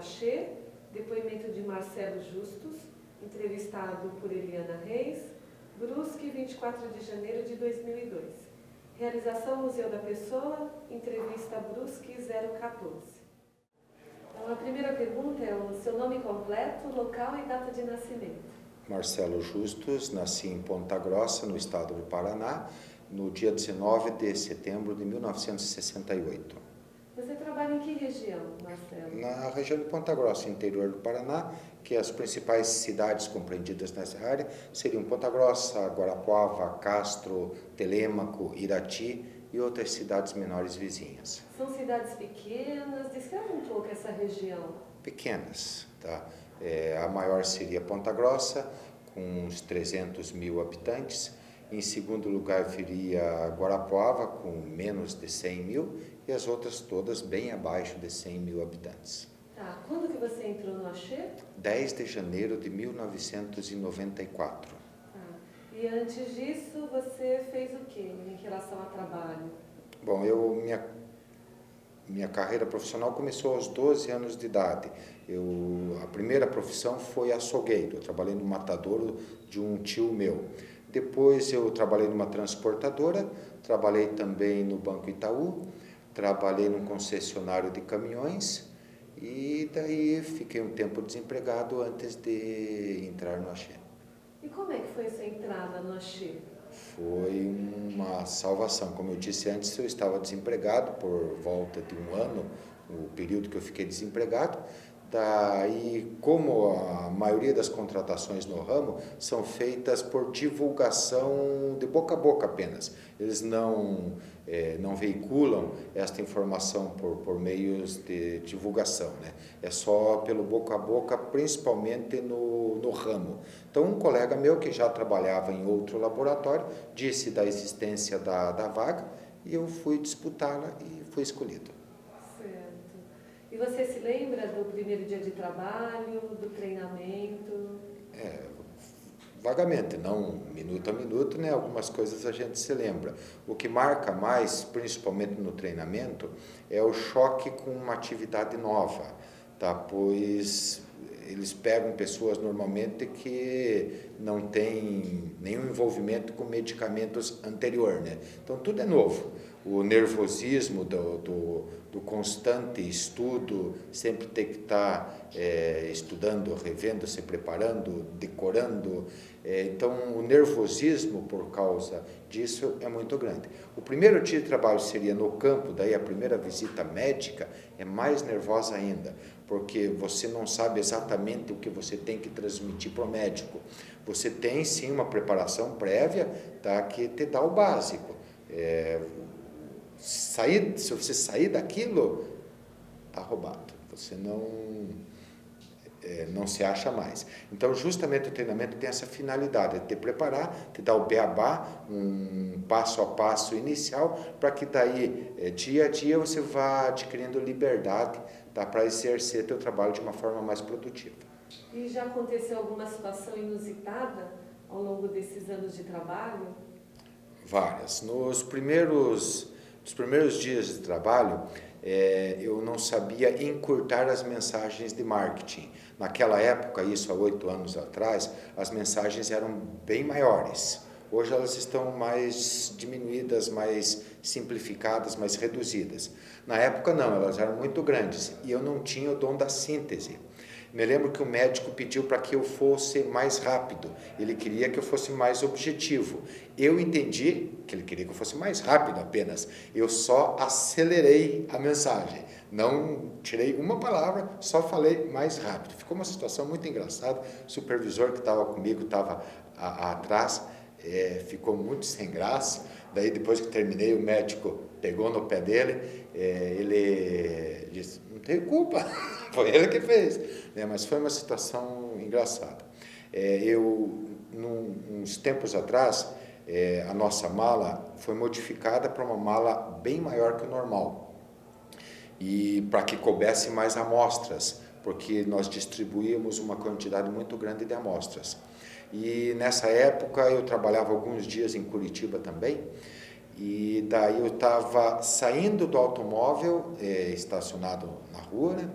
Axê, depoimento de Marcelo Justus, entrevistado por Eliana Reis, Brusque, 24 de janeiro de 2002. Realização Museu da Pessoa, entrevista Brusque 014. Então, a primeira pergunta é o seu nome completo, local e data de nascimento. Marcelo Justus, nasci em Ponta Grossa, no estado do Paraná, no dia 19 de setembro de 1968. Você trabalha em que região, Marcelo? Na região de Ponta Grossa, interior do Paraná, que as principais cidades compreendidas nessa área seriam Ponta Grossa, Guarapuava, Castro, Telêmaco, Irati e outras cidades menores vizinhas. São cidades pequenas? Descreve um pouco essa região. Pequenas, tá? A maior seria Ponta Grossa, com uns 300 mil habitantes. Em segundo lugar viria Guarapuava, com menos de 100 mil, e as outras todas bem abaixo de 100 mil habitantes. Tá. Quando que você entrou no Axê? 10 de janeiro de 1994. Tá. E antes disso, você fez o quê em relação ao trabalho? Bom, minha carreira profissional começou aos 12 anos de idade. A primeira profissão foi açougueiro. Eu trabalhei no matadouro de um tio meu. Depois eu trabalhei numa transportadora, trabalhei também no Banco Itaú, trabalhei num concessionário de caminhões e daí fiquei um tempo desempregado antes de entrar no Axê. E como é que foi essa entrada no Axê? Foi uma salvação. Como eu disse antes, eu estava desempregado por volta de um ano, o período que eu fiquei desempregado. Daí, como a maioria das contratações no ramo são feitas por divulgação de boca a boca apenas, eles não veiculam esta informação por meios de divulgação, né? É só pelo boca a boca, principalmente no ramo. Então, um colega meu que já trabalhava em outro laboratório disse da existência da vaga e eu fui disputá-la e fui escolhido. E você se lembra do primeiro dia de trabalho, do treinamento? Vagamente, não minuto a minuto, né? Algumas coisas a gente se lembra. O que marca mais, principalmente no treinamento, é o choque com uma atividade nova, tá? Pois eles pegam pessoas normalmente que não têm nenhum envolvimento com medicamentos anterior, né? Então tudo é novo. O nervosismo do constante estudo, sempre ter que estar estudando, revendo, se preparando, decorando. Então o nervosismo por causa disso é muito grande. O primeiro dia de trabalho seria no campo, daí a primeira visita médica é mais nervosa ainda, porque você não sabe exatamente o que você tem que transmitir para o médico. Você tem sim uma preparação prévia, tá, que te dá o básico. Se você sair daquilo, está roubado. Você não se acha mais. Então, justamente o treinamento tem essa finalidade, de te preparar, te dar o beabá, um passo a passo inicial, para que daí, dia a dia, você vá adquirindo liberdade, tá, para exercer teu trabalho de uma forma mais produtiva. E já aconteceu alguma situação inusitada ao longo desses anos de trabalho? Várias. Nos primeiros dias de trabalho, eu não sabia encurtar as mensagens de marketing. Naquela época, isso há 8 anos atrás, as mensagens eram bem maiores. Hoje elas estão mais diminuídas, mais simplificadas, mais reduzidas. Na época não, elas eram muito grandes e eu não tinha o dom da síntese. Me lembro que o médico pediu para que eu fosse mais rápido, ele queria que eu fosse mais objetivo. Eu entendi que ele queria que eu fosse mais rápido apenas, eu só acelerei a mensagem, não tirei uma palavra, só falei mais rápido. Ficou uma situação muito engraçada, o supervisor que estava comigo estava atrás, ficou muito sem graça. Daí depois que terminei, o médico pegou no pé dele, ele disse, não tem culpa, foi ele que fez, mas foi uma situação engraçada. Uns tempos atrás, a nossa mala foi modificada para uma mala bem maior que o normal, e para que coubesse mais amostras, porque nós distribuímos uma quantidade muito grande de amostras. E nessa época eu trabalhava alguns dias em Curitiba também, e daí eu estava saindo do automóvel, estacionado na rua, né?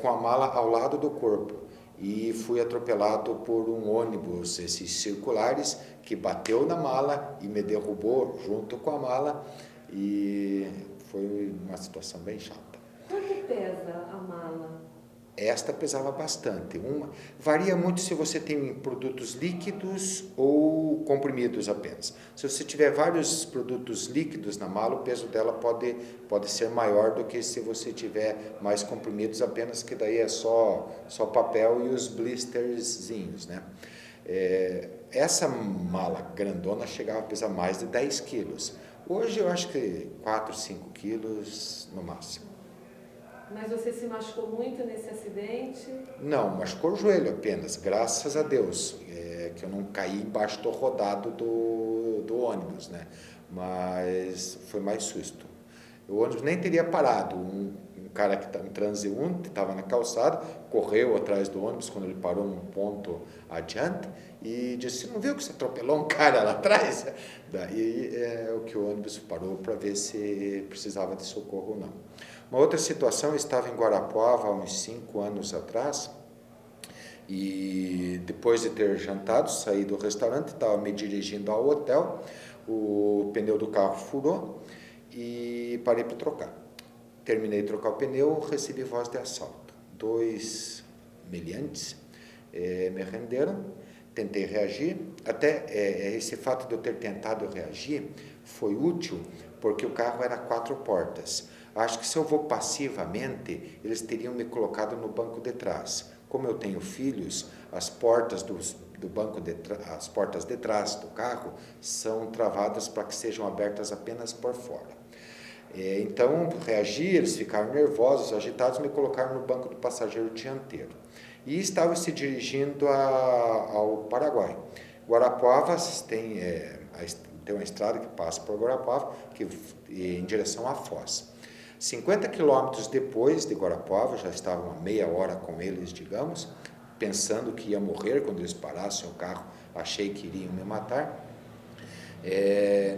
com a mala ao lado do corpo. E fui atropelado por um ônibus, esses circulares, que bateu na mala e me derrubou junto com a mala. E foi uma situação bem chata. Quanto pesa a mala? Esta pesava bastante. Varia muito se você tem produtos líquidos ou comprimidos apenas. Se você tiver vários produtos líquidos na mala, o peso dela pode ser maior do que se você tiver mais comprimidos apenas, que daí é só papel e os blisterzinhos, né? Essa mala grandona chegava a pesar mais de 10 quilos. Hoje eu acho que 4, 5 quilos no máximo. Mas você se machucou muito nesse acidente? Não, machucou o joelho apenas, graças a Deus, que eu não caí embaixo do rodado do ônibus, né? Mas foi mais susto. O ônibus nem teria parado. Um cara um transeunte, estava na calçada, correu atrás do ônibus quando ele parou num ponto adiante e disse: "Não viu que você atropelou um cara lá atrás?" Daí é o que o ônibus parou para ver se precisava de socorro ou não. Uma outra situação, eu estava em Guarapuava há uns 5 anos atrás e depois de ter jantado, saí do restaurante, estava me dirigindo ao hotel, o pneu do carro furou e parei para trocar. Terminei de trocar o pneu, recebi voz de assalto. 2 meliantes me renderam, tentei reagir. Até esse fato de eu ter tentado reagir foi útil porque o carro era 4 portas. Acho que se eu vou passivamente, eles teriam me colocado no banco de trás. Como eu tenho filhos, as portas do banco as portas de trás do carro são travadas para que sejam abertas apenas por fora. Então, reagi, eles ficaram nervosos, agitados, me colocaram no banco do passageiro dianteiro. E estavam se dirigindo ao Paraguai. Guarapuava tem uma estrada que passa por Guarapuava, em direção à Foz. 50 quilômetros depois de Guarapuava, já estava uma meia hora com eles, digamos, pensando que ia morrer quando eles parassem o carro, achei que iriam me matar.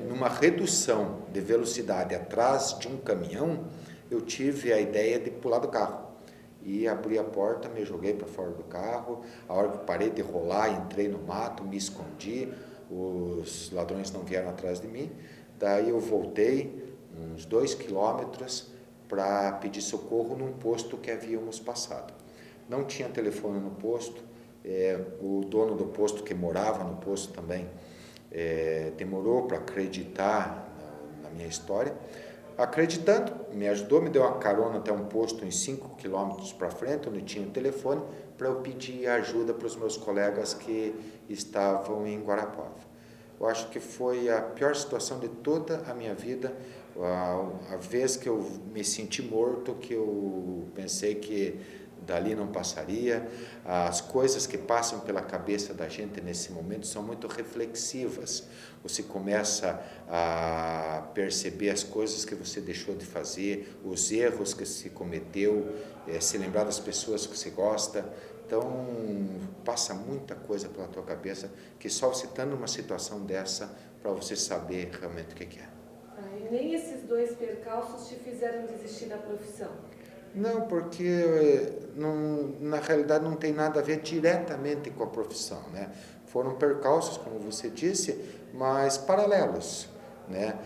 Numa redução de velocidade atrás de um caminhão, eu tive a ideia de pular do carro. E abri a porta, me joguei para fora do carro. A hora que parei de rolar, entrei no mato, me escondi. Os ladrões não vieram atrás de mim. Daí eu voltei uns 2 quilômetros para pedir socorro num posto que havíamos passado. Não tinha telefone no posto. O dono do posto, que morava no posto também, demorou para acreditar na minha história. Acreditando, me ajudou, me deu uma carona até um posto uns 5 quilômetros para frente, onde tinha um telefone, para eu pedir ajuda para os meus colegas que estavam em Guarapuava. Eu acho que foi a pior situação de toda a minha vida, a vez que eu me senti morto, que eu pensei que dali não passaria. As coisas que passam pela cabeça da gente nesse momento são muito reflexivas. Você começa a perceber as coisas que você deixou de fazer, os erros que se cometeu, se lembrar das pessoas que você gosta. Então, passa muita coisa pela tua cabeça que só você está numa situação dessa para você saber realmente o que é. E nem esses 2 percalços te fizeram desistir da profissão? Não, porque na realidade não tem nada a ver diretamente com a profissão, né? Foram percalços, como você disse, mas paralelos, né?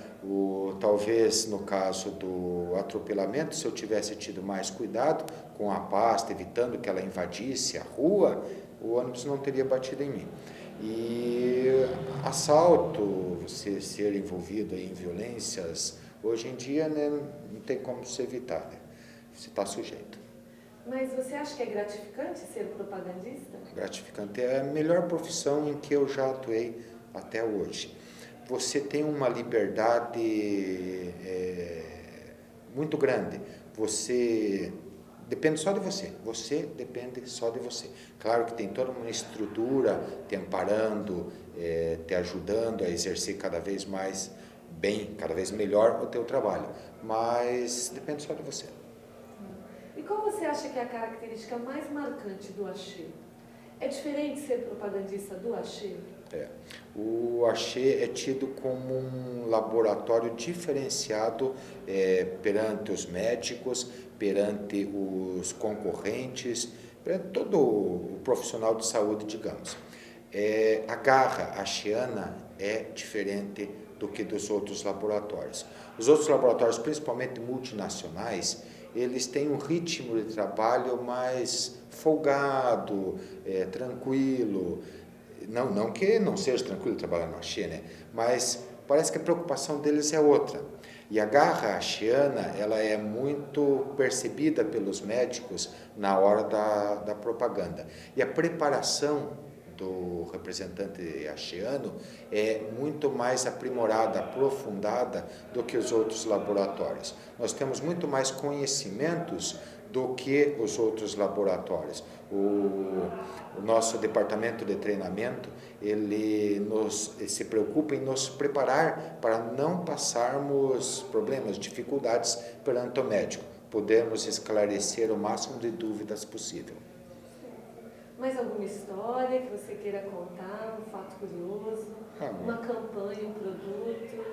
Talvez no caso do atropelamento, se eu tivesse tido mais cuidado com a pasta, evitando que ela invadisse a rua, o ônibus não teria batido em mim. E assalto, você ser envolvido em violências, hoje em dia, né, não tem como se evitar, né? Você está sujeito. Mas você acha que é gratificante ser propagandista? Gratificante é a melhor profissão em que eu já atuei até hoje. Você tem uma liberdade muito grande. Você depende só de você. Você depende só de você. Claro que tem toda uma estrutura te amparando, te ajudando a exercer cada vez mais bem, cada vez melhor o teu trabalho. Mas depende só de você. E qual você acha que é a característica mais marcante do Achille? É diferente ser propagandista do Achille? O Axê é tido como um laboratório diferenciado perante os médicos, perante os concorrentes, perante todo o profissional de saúde, digamos. A garra axiana é diferente do que dos outros laboratórios. Os outros laboratórios, principalmente multinacionais, eles têm um ritmo de trabalho mais folgado, tranquilo. Não que não seja tranquilo trabalhar no Axê, né? Mas parece que a preocupação deles é outra. E a garra axiana, ela é muito percebida pelos médicos na hora da propaganda. E a preparação do representante axiano é muito mais aprimorada, aprofundada do que os outros laboratórios. Nós temos muito mais conhecimentos do que os outros laboratórios. O nosso departamento de treinamento, ele se preocupa em nos preparar para não passarmos problemas, dificuldades perante o médico. Podemos esclarecer o máximo de dúvidas possível. Mais alguma história que você queira contar, um fato curioso, uma campanha, um produto?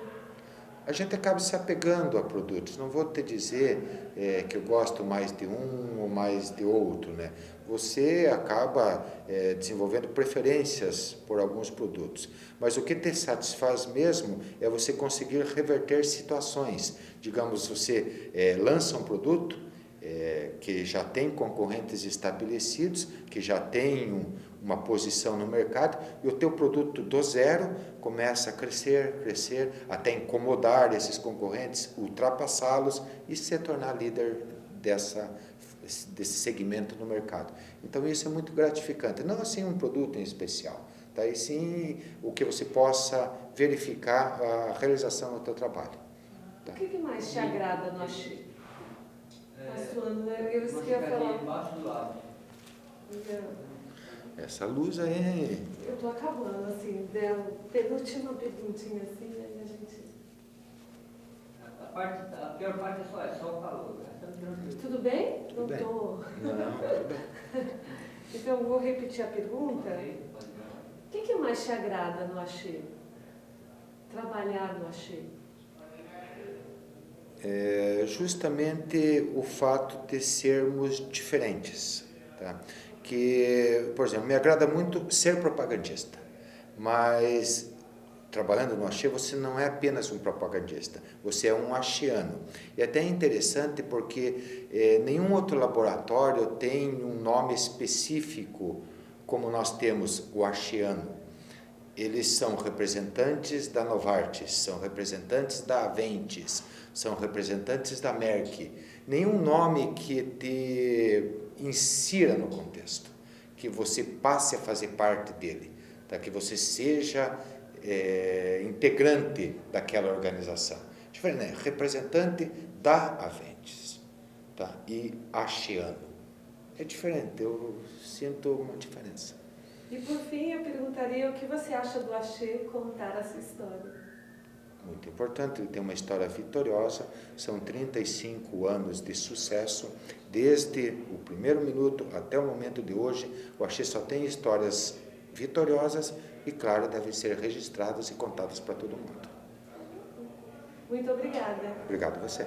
A gente acaba se apegando a produtos. Não vou te dizer que eu gosto mais de um ou mais de outro, né? Você acaba desenvolvendo preferências por alguns produtos. Mas o que te satisfaz mesmo é você conseguir reverter situações. Digamos, você lança um produto que já tem concorrentes estabelecidos, que já tem uma posição no mercado, e o teu produto do zero começa a crescer, até incomodar esses concorrentes, ultrapassá-los e se tornar líder desse segmento no mercado. Então isso é muito gratificante, não assim um produto em especial, tá? E sim o que você possa verificar a realização do teu trabalho. Tá? O que mais te agrada no Axê? Eu esqueci de falar. Embaixo do lado. Essa luz aí. Eu estou acabando, assim, penúltima perguntinha, assim, aí a gente. A pior parte é só o calor. Tudo bem? Tudo bem. Tô. Não, tudo bem. Então, vou repetir a pergunta. O que mais te agrada no Axê? Trabalhar no Axê? Justamente o fato de sermos diferentes, tá? Que, por exemplo, me agrada muito ser propagandista, mas trabalhando no Axê você não é apenas um propagandista, você é um axiano. E até é interessante porque nenhum outro laboratório tem um nome específico como nós temos o axiano. Eles são representantes da Novartis, são representantes da Aventis, são representantes da Merck. Nenhum nome que te insira no contexto, que você passe a fazer parte dele, tá? Que você seja integrante daquela organização. Diferente, né? Representante da Aventis, tá? E axiano. É diferente, eu sinto uma diferença. E por fim, eu perguntaria o que você acha do Axê contar a sua história? Muito importante, ele tem uma história vitoriosa, são 35 anos de sucesso, desde o primeiro minuto até o momento de hoje, o Axê só tem histórias vitoriosas e, claro, devem ser registradas e contadas para todo mundo. Muito obrigada. Obrigado a você.